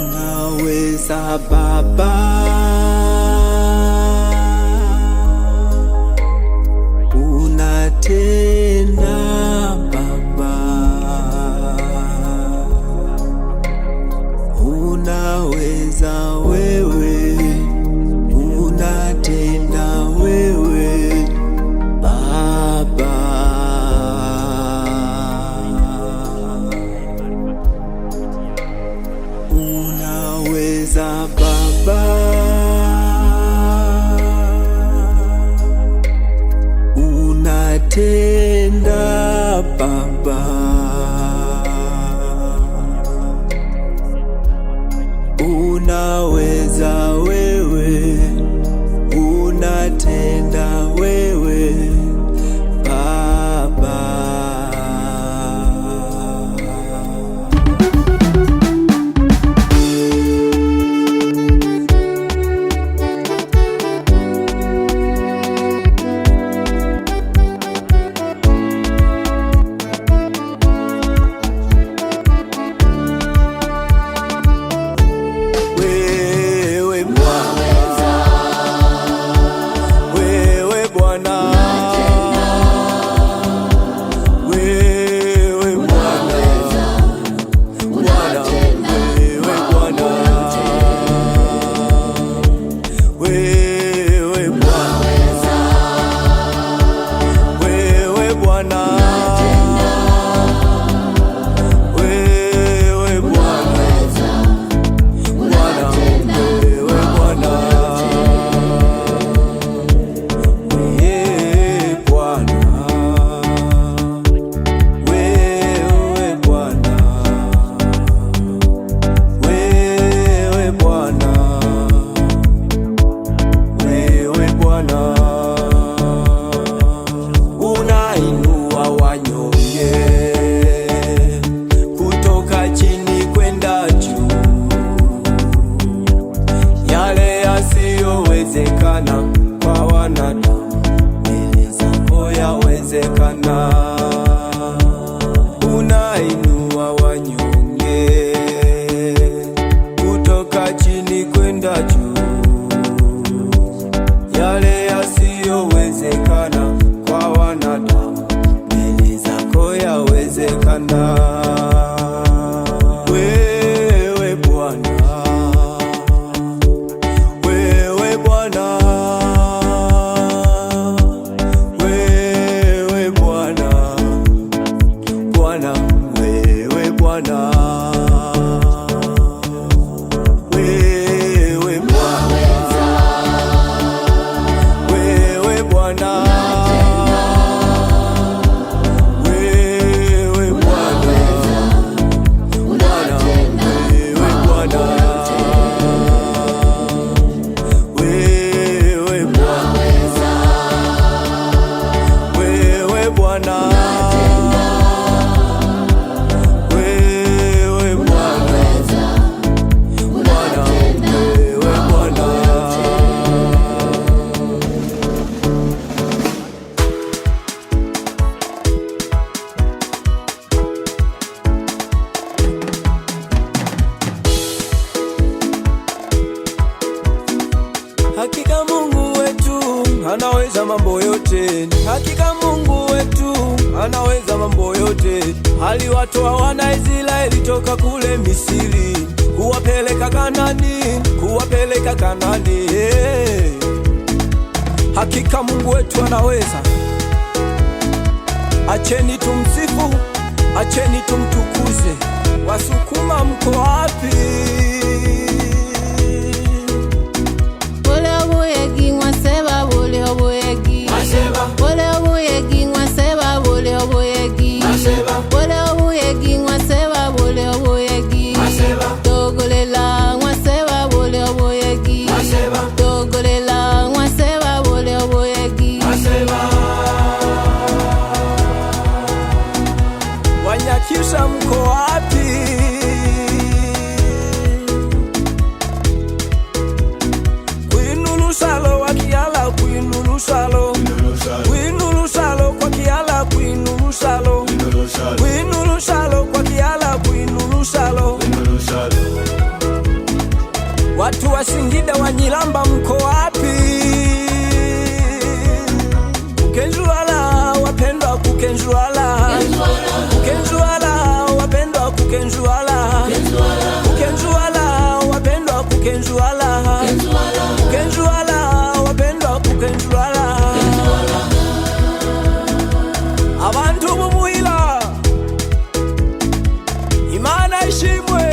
Unaweza Baba, unatenda Baba, unaweza wewe, unatenda wewe Baba, unaweza Baba, unatenda Baba, unaweza wewe, unatenda wewe Baba. Unainua wanyonge kutoka chini kwenda juu, yale yasiyowezekana kwa wanadamu mbele zako yawezekana. Unainua wanyonge kutoka chini kwenda juu, yale yasiyowezekana kwa wanadamu mbele zako yawezekana. Wewe Bwana, wewe Bwana, wewe Bwana, Bwana, wewe Bwana, wewe Bwana, wewe Bwana, hakika Mungu wetu anaweza mambo yote. Hakika Mungu wetu anaweza mambo yote. Aliwatoa wana Israeli toka kule Misri, kuwapeleka Kanani, Hakika Mungu wetu anaweza. Acheni tumsifu, acheni tumtukuze. Wasukuma mko wapi? Togolela Watu wa Singida, Wanyilamba, mko wapi? Kukenjuala wapendwa, kukenjuala, kukenjuala wapendwa, kukenjuala, kukenjuala wapendwa, kukenjuala, kukenjuala wapendwa, kukenjuala. Abantu bumuhila Imana ishimwe,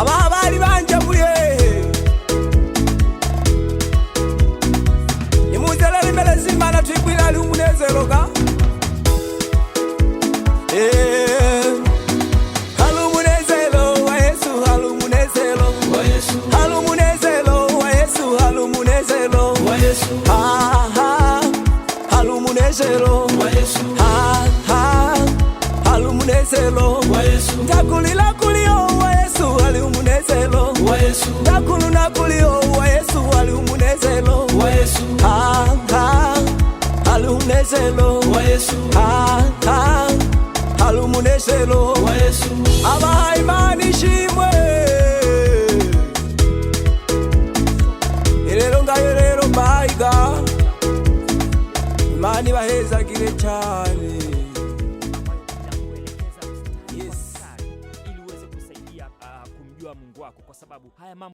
ababali banjabuye nimuzela limele zimana twigwila ali umunezero ga halumunezero wa Yesu, halumunezero wa Yesu, halumunezero wa Yesu, halumunezero wa Yesu, halumunezero wa Yesu, halumunezero wa Yesu, ndakulila kulio wa Yesu, halumunezero wa Yesu, ndakuluna kulio wa Yesu, halumunezero wa Yesu, halumunezero wa Yesu, halumunezero wa Yesu. Abaha Imana ishimwe, rero ngayo rero mayiga Imana ibahezagire cyane. Ili uweze kusaidia kumjua Mungu wako, kwa sababu haya mambo